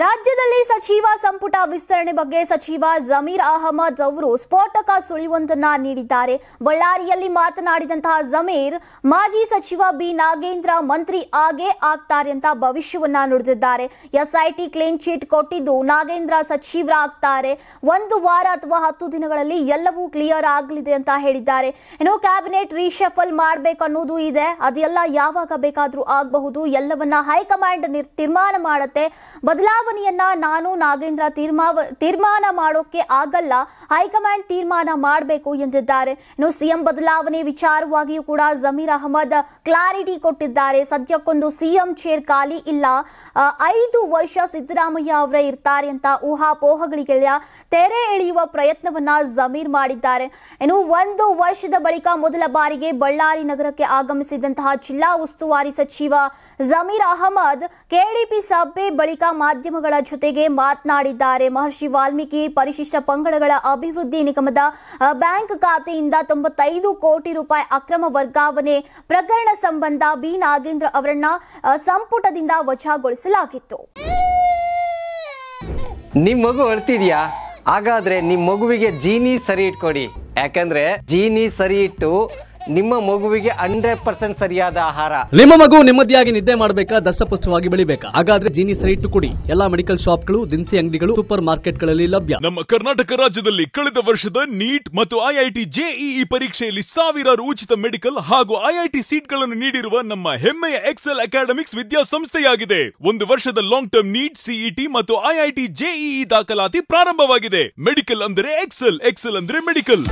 ರಾಜ್ಯದಲ್ಲಿ ಸಚಿವ ಸಂಪುಟ ವಿಸ್ತರಣೆ ಬಗ್ಗೆ ಸಚಿವ ಜಮೀರ್ ಅಹಮದ್ ಅವರು ಸ್ಫೋಟಕ ಸುಳಿವೊಂದನ್ನು ನೀಡಿದ್ದಾರೆ. ಬಳ್ಳಾರಿಯಲ್ಲಿ ಮಾತನಾಡಿದಂತಹ ಜಮೀರ್ ಮಾಜಿ ಸಚಿವ ಬಿ ನಾಗೇಂದ್ರ ಮಂತ್ರಿ ಆಗೇ ಆಗ್ತಾರೆ ಅಂತ ಭವಿಷ್ಯವನ್ನ ನುಡಿದಿದ್ದಾರೆ. ಎಸ್ಐಟಿ ಕ್ಲೀನ್ ಚೀಟ್ ಕೊಟ್ಟಿದ್ದು ನಾಗೇಂದ್ರ ಸಚಿವರಾಗ್ತಾರೆ. 1 ವಾರ ಅಥವಾ 10 ದಿನಗಳಲ್ಲಿ ಎಲ್ಲವೂ ಕ್ಲಿಯರ್ ಆಗಲಿದೆ ಅಂತ ಹೇಳಿದ್ದಾರೆ. ಇನ್ನು ಕ್ಯಾಬಿನೆಟ್ ರೀಶಫಲ್ ಮಾಡಬೇಕು ಅನ್ನೋದು ಇದೆ. ಅದೆಲ್ಲ ಯಾವಾಗ ಬೇಕಾದರೂ ಆಗಬಹುದು. ಎಲ್ಲವನ್ನ ಹೈಕಮಾಂಡ್ ತೀರ್ಮಾನ ಮಾಡುತ್ತೆ. ಬದಲಾವಣೆಯನ್ನ ನಾನು ನಾಗೇಂದ್ರ ತೀರ್ಮಾನ ಮಾಡೋಕೆ ಆಗಲ್ಲ, ಹೈಕಮಾಂಡ್ ತೀರ್ಮಾನ ಮಾಡಬೇಕು ಎಂದಿದ್ದಾರೆ. ಇನ್ನು ಸಿಎಂ ಬದಲಾವಣೆ ವಿಚಾರವಾಗಿಯೂ ಕೂಡ ಜಮೀರ್ ಅಹಮದ್ ಕ್ಲಾರಿಟಿ ಕೊಟ್ಟಿದ್ದಾರೆ. ಸದ್ಯಕ್ಕೊಂದು ಸಿಎಂ ಚೇರ್ ಖಾಲಿ ಇಲ್ಲ, 5 ವರ್ಷ ಸಿದ್ದರಾಮಯ್ಯ ಅವರೇ ಇರ್ತಾರೆ ಅಂತ ಊಹಾಪೋಹಗಳಿಗೆಲ್ಲ ತೆರೆ ಎಳೆಯುವ ಪ್ರಯತ್ನವನ್ನ ಜಮೀರ್ ಮಾಡಿದ್ದಾರೆ. ಇನ್ನು 1 ವರ್ಷದ ಬಳಿಕ ಮೊದಲ ಬಾರಿಗೆ ಬಳ್ಳಾರಿ ನಗರಕ್ಕೆ ಆಗಮಿಸಿದಂತಹ ಜಿಲ್ಲಾ ಉಸ್ತುವಾರಿ ಸಚಿವ ಜಮೀರ್ ಅಹಮದ್ ಕೆಡಿಪಿ ಸಭೆ ಬಳಿಕ ಮಾಧ್ಯಮಗಳ ಜೊತೆಗೆ ಮಾತನಾಡಿದ್ದಾರೆ. ಮಹರ್ಷಿ ವಾಲ್ಮೀಕಿ ಪರಿಶಿಷ್ಟ ಪಂಗಡಗಳ ಅಭಿವೃದ್ಧಿ ನಿಗಮದ ಬ್ಯಾಂಕ್ ಖಾತೆಯಿಂದ 95 ಕೋಟಿ ರೂಪಾಯಿ ಅಕ್ರಮ ವರ್ಗಾವಣೆ ಪ್ರಕರಣ ಸಂಬಂಧ ಬಿ ನಾಗೇಂದ್ರ ಅವರನ್ನ ಸಂಪುಟದಿಂದ ವಜಾಗೊಳಿಸಲಾಗಿತ್ತು. ನಿಮ್ ಮಗು ಅಳ್ತಿದ್ಯಾ? ಹಾಗಾದ್ರೆ ನಿಮ್ ಮಗುವಿಗೆ ಜೀನಿ ಸರಿ ಇಟ್ಕೊಡಿ. ಯಾಕಂದ್ರೆ ಜೀನಿ ಸರಿ ಇಟ್ಟು ನಿಮ್ಮ ಮಗುವಿಗೆ 100% ಸರಿಯಾದ ಆಹಾರ. ನಿಮ್ಮ ಮಗು ನೆಮ್ಮದಿಯಾಗಿ ನಿದ್ದೆ ಮಾಡಬೇಕಾ, ದಷ್ಟಪುಷ್ಟವಾಗಿ ಬೆಳಿಬೇಕಾ? ಹಾಗಾದ್ರೆ ಜೀನಿ ಸರಿ ಇಟ್ಟು ಕೊಡಿ. ಎಲ್ಲಾ ಮೆಡಿಕಲ್ ಶಾಪ್ಗಳು, ದಿನಸಿ ಅಂಗಡಿಗಳು, ಸೂಪರ್ ಮಾರ್ಕೆಟ್ಗಳಲ್ಲಿ ಲಭ್ಯ. ನಮ್ಮ ಕರ್ನಾಟಕ ರಾಜ್ಯದಲ್ಲಿ ಕಳೆದ ವರ್ಷದ ನೀಟ್ ಮತ್ತು ಐಐಟಿ ಜೆಇಇ ಪರೀಕ್ಷೆಯಲ್ಲಿ ಸಾವಿರಾರು ಉಚಿತ ಮೆಡಿಕಲ್ ಹಾಗೂ ಐಐಟಿ ಸೀಟ್ಗಳನ್ನು ನೀಡಿರುವ ನಮ್ಮ ಹೆಮ್ಮೆಯ ಎಕ್ಸೆಲ್ ಅಕಾಡೆಮಿಕ್ಸ್ ವಿದ್ಯಾಸಂಸ್ಥೆಯಾಗಿದೆ. 1 ವರ್ಷದ ಲಾಂಗ್ ಟರ್ಮ್ ನೀಟ್, ಸಿಇಟಿ ಮತ್ತು ಐಐಟಿ ಜೆಇಇ ದಾಖಲಾತಿ ಪ್ರಾರಂಭವಾಗಿದೆ. ಮೆಡಿಕಲ್ ಅಂದರೆ ಎಕ್ಸೆಲ್, ಎಕ್ಸೆಲ್ ಅಂದ್ರೆ ಮೆಡಿಕಲ್.